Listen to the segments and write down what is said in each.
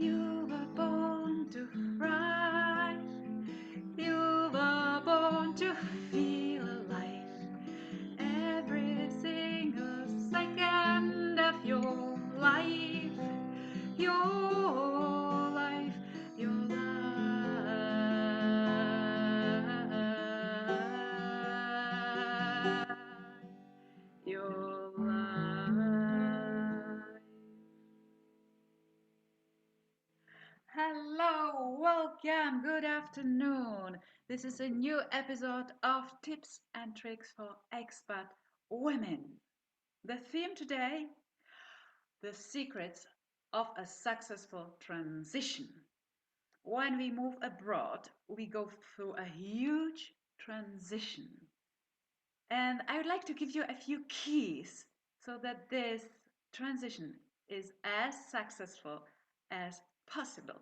You were born to rise. You were born to feel alive. Every single second of your life. Your life. Your life. Your life. Hello, welcome, good afternoon. This is a new episode of Tips and Tricks for Expat Women. The theme today: the secrets of a successful transition. When we move abroad, we go through a huge transition. And I would like to give you a few keys so that this transition is as successful as possible.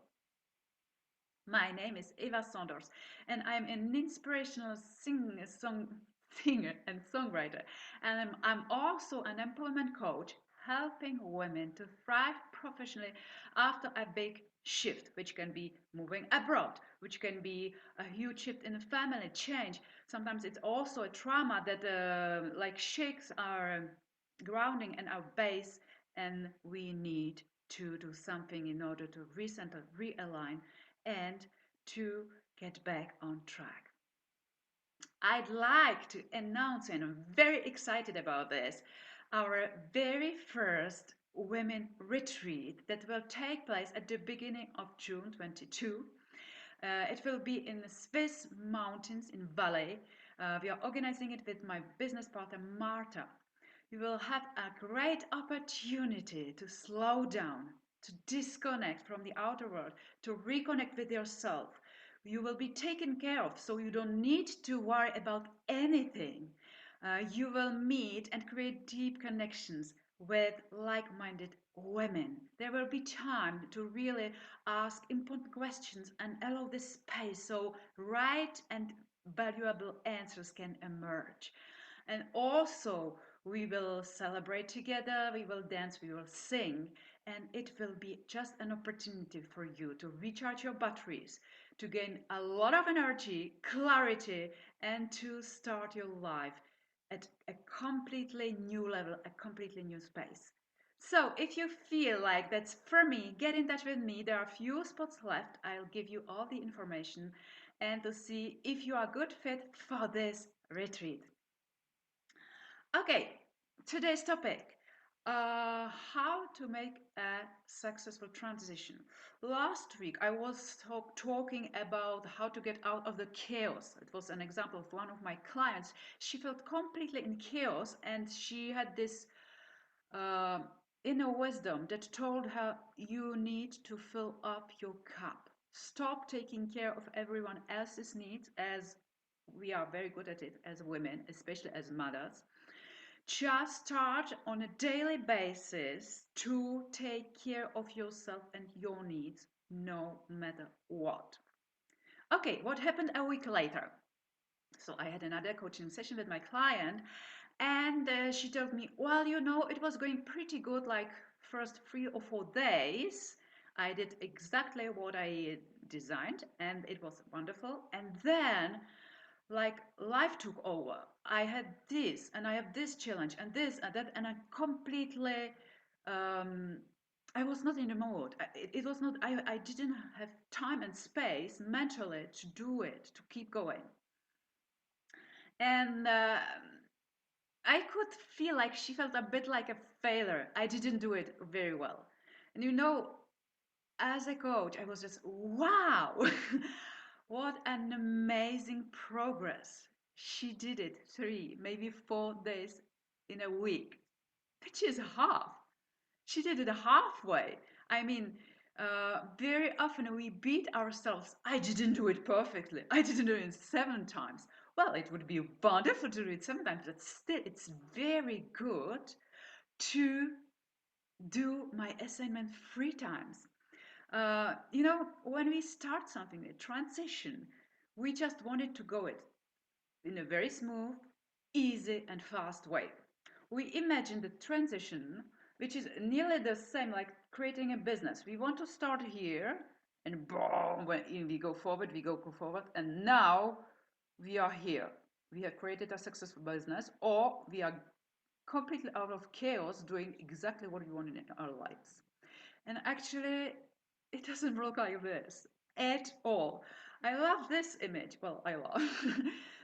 My name is Eva Saunders, and I'm an inspirational singer and songwriter. And I'm also an employment coach, helping women to thrive professionally after a big shift, which can be moving abroad, which can be a huge shift in a family change. Sometimes it's also a trauma that shakes our grounding and our base, and we need to do something in order to recenter, realign, and to get back on track. I'd like to announce, and I'm very excited about this, our very first women retreat that will take place at the beginning of June 22. It will be in the Swiss mountains in Valais. We are organizing it with my business partner Marta. You will have a great opportunity to slow down, to disconnect from the outer world, to reconnect with yourself. You will be taken care of, so you don't need to worry about anything. You will meet and create deep connections with like-minded women. There will be time to really ask important questions and allow this space so right and valuable answers can emerge. And also, we will celebrate together, we will dance, we will sing, and it will be just an opportunity for you to recharge your batteries, to gain a lot of energy, clarity, and to start your life at a completely new level, a completely new space. So, if you feel like that's for me, get in touch with me. There are a few spots left. I'll give you all the information and to see if you are a good fit for this retreat. Okay, today's topic, how to make a successful transition. Last week I was talking about how to get out of the chaos. It was an example of one of my clients. She felt completely in chaos, and she had this uh, inner wisdom that told her, you need to fill up your cup. Stop taking care of everyone else's needs, as we are very good at it as women, especially as mothers. Just start on a daily basis to take care of yourself and your needs, no matter what. Okay, what happened a week later? So I had another coaching session with my client, and she told me, well, it was going pretty good, like first 3 or 4 days. I did exactly what I designed, and it was wonderful. And then like life took over. I had this and I have this challenge and this and that, and um, I was not in the mode. It was not, I didn't have time and space mentally to do it, to keep going. And I could feel like she felt a bit like a failure. I didn't do it very well. And as a coach, I was just, wow, what an amazing progress. She did it 3, maybe 4 days in a week, which is half. She did it halfway. I mean, very often we beat ourselves. I didn't do it perfectly. I didn't do it 7 times. Well, it would be wonderful to do it 7 times, but still, it's very good to do my assignment 3 times. When we start something, a transition, we just wanted to go it in a very smooth, easy, and fast way. We imagine the transition which is nearly the same like creating a business. We want to start here and boom, when we go forward, go forward. And now we are here. We have created a successful business, or we are completely out of chaos doing exactly what we want in our lives. And actually, it doesn't look like this at all. I love this image. Well, I love.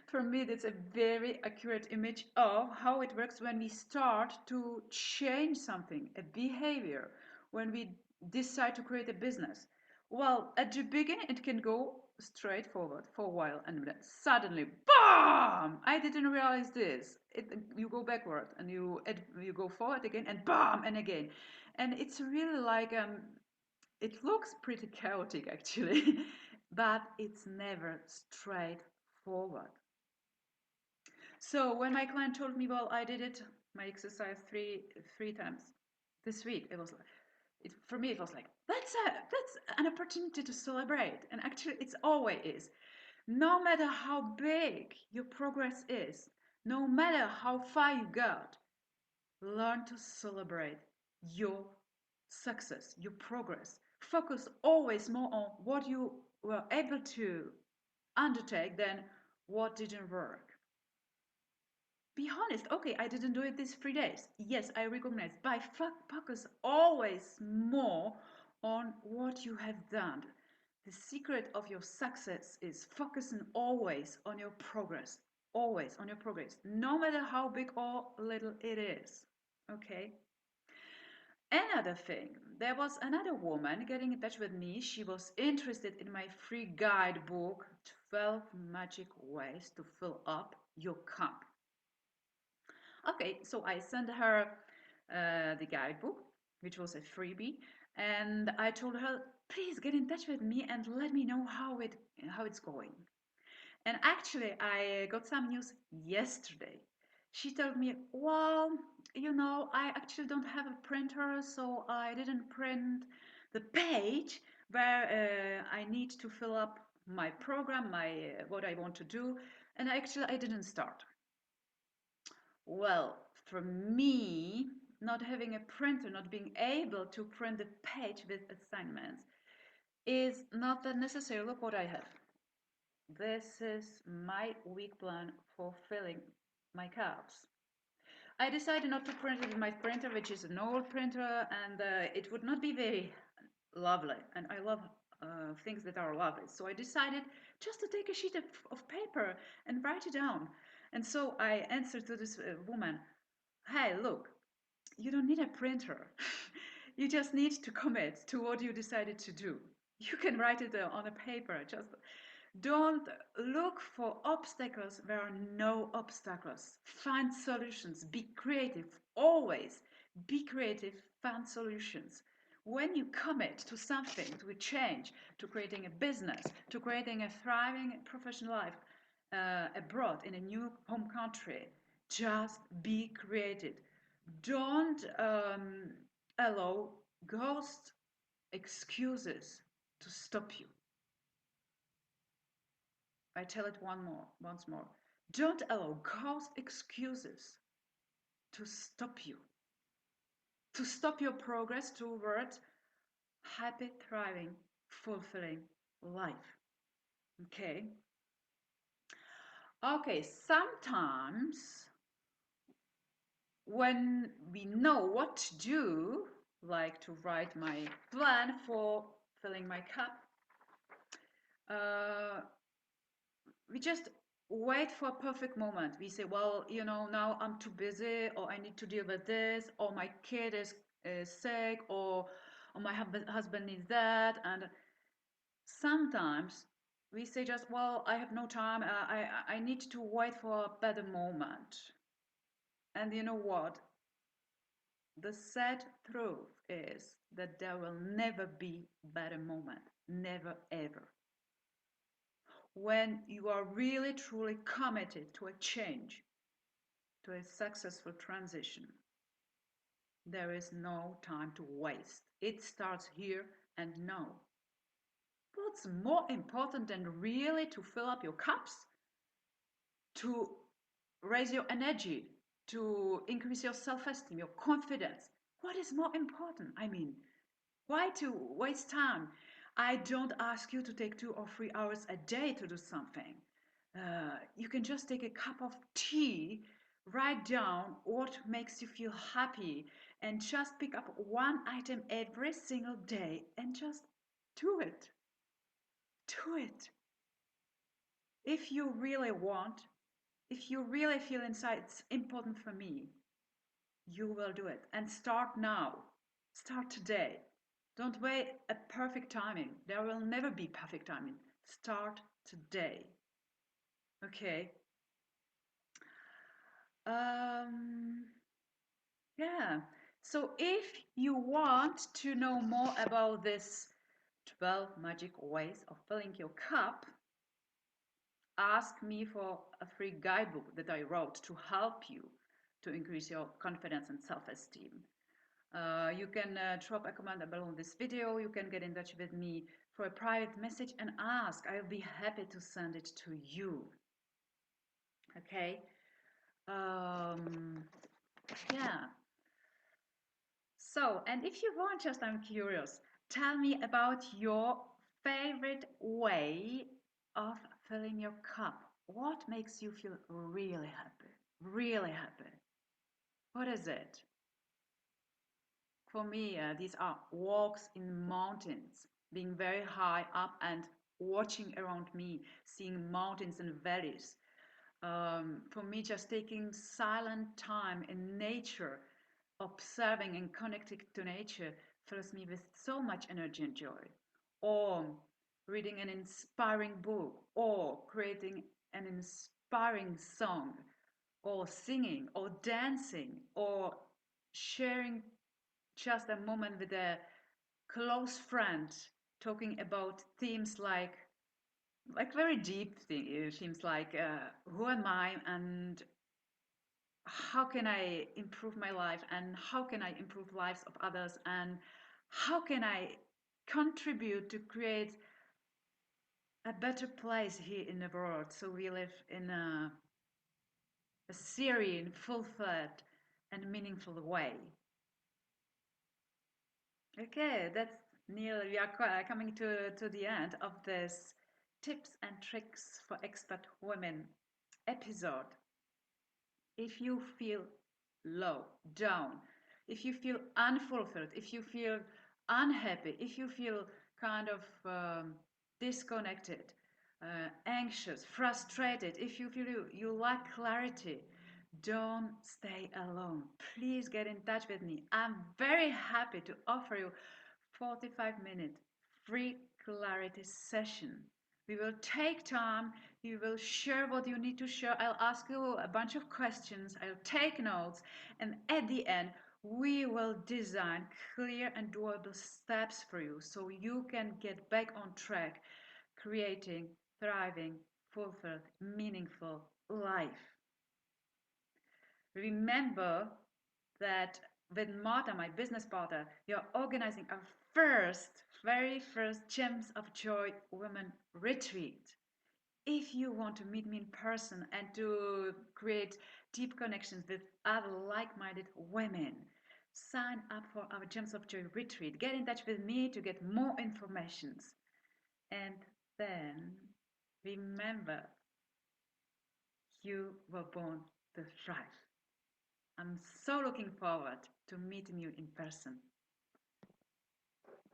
For me, that's a very accurate image of how it works when we start to change something, a behavior, when we decide to create a business. Well, at the beginning, it can go straight forward for a while, and then suddenly, BAM! I didn't realize this. You go backward, and you go forward again, and BAM! And again. And it's really like it looks pretty chaotic actually, but it's never straightforward. So when my client told me, well, I did it, my exercise three times this week, it was like, for me it was like that's an opportunity to celebrate, and actually it's always is. No matter how big your progress is, no matter how far you got, learn to celebrate your success, your progress. Focus always more on what you were able to undertake than what didn't work. Be honest, okay, I didn't do it these 3 days. Yes, I recognize. But focus always more on what you have done. The secret of your success is focusing always on your progress. Always on your progress, no matter how big or little it is. Okay? Another thing, there was another woman getting in touch with me. She was interested in my free guidebook, 12 Magic Ways to Fill Up Your Cup. Okay, so I sent her the guidebook, which was a freebie, and I told her, please get in touch with me and let me know how it's going. And actually, I got some news yesterday. She told me, well, I actually don't have a printer, so I didn't print the page where I need to fill up my program, my what I want to do, and actually I didn't start. Well, for me, not having a printer, not being able to print the page with assignments is not that necessarily what I have. This is my week plan for filling my cups. I decided not to print it with my printer, which is an old printer, and it would not be very lovely. And I love things that are lovely. So I decided just to take a sheet of paper and write it down. And so I answered to this woman, hey, look, you don't need a printer. You just need to commit to what you decided to do. You can write it on a paper. Just don't look for obstacles where are no obstacles. Find solutions. Be creative. Always be creative. Find solutions. When you commit to something, to a change, to creating a business, to creating a thriving professional life abroad in a new home country, just be creative. Don't allow ghost excuses to stop you. I tell it once more. Don't allow ghost excuses to stop you, to stop your progress towards happy, thriving, fulfilling life. Okay? Okay, sometimes when we know what to do, like to write my plan for filling my cup, uh, we just wait for a perfect moment. We say, well, now I'm too busy, or I need to deal with this, or my kid is sick, or my husband needs that. And sometimes we say just, well, I have no time. I need to wait for a better moment. And you know what? The sad truth is that there will never be a better moment. Never, ever. When you are really truly committed to a change, to a successful transition, there is no time to waste. It starts here and now. What's more important than really to fill up your cups, to raise your energy, to increase your self esteem, your confidence? What is more important? I mean, why to waste time? I don't ask you to take 2 or 3 hours a day to do something. You can just take a cup of tea, write down what makes you feel happy, and just pick up one item every single day and just do it. Do it. If you really want, if you really feel inside it's important for me, you will do it. And start now. Start today. Don't wait a perfect timing. There will never be perfect timing. Start today. Okay. Um, yeah. So if you want to know more about this 12 magic ways of filling your cup, ask me for a free guidebook that I wrote to help you to increase your confidence and self-esteem. You can drop a comment below this video. You can get in touch with me for a private message and ask. I'll be happy to send it to you. Okay? Um, yeah. So, and if you want, just I'm curious, tell me about your favorite way of filling your cup. What makes you feel really happy? Really happy. What is it? For me, these are walks in mountains, being very high up and watching around me, seeing mountains and valleys. For me, just taking silent time in nature, observing and connecting to nature fills me with so much energy and joy. Or reading an inspiring book, or creating an inspiring song, or singing, or dancing, or sharing just a moment with a close friend talking about themes like very deep themes like who am I and how can I improve my life and how can I improve lives of others and how can I contribute to create a better place here in the world so we live in a serene, fulfilled and meaningful way. Okay, that's nearly, we are coming to the end of this tips and tricks for expat women episode. If you feel low, down, if you feel unfulfilled, if you feel unhappy, if you feel kind of disconnected, anxious, frustrated, if you feel you lack clarity, don't stay alone. Please get in touch with me. I'm very happy to offer you 45-minute free clarity session. We will take time, you will share what you need to share. I'll ask you a bunch of questions, I'll take notes, and at the end, we will design clear and doable steps for you so you can get back on track, creating, thriving, fulfilled, meaningful life. Remember that with Marta, my business partner, we are organizing our very first Gems of Joy Women Retreat. If you want to meet me in person and to create deep connections with other like-minded women, sign up for our Gems of Joy Retreat. Get in touch with me to get more information. And then remember, you were born to thrive. I'm so looking forward to meeting you in person.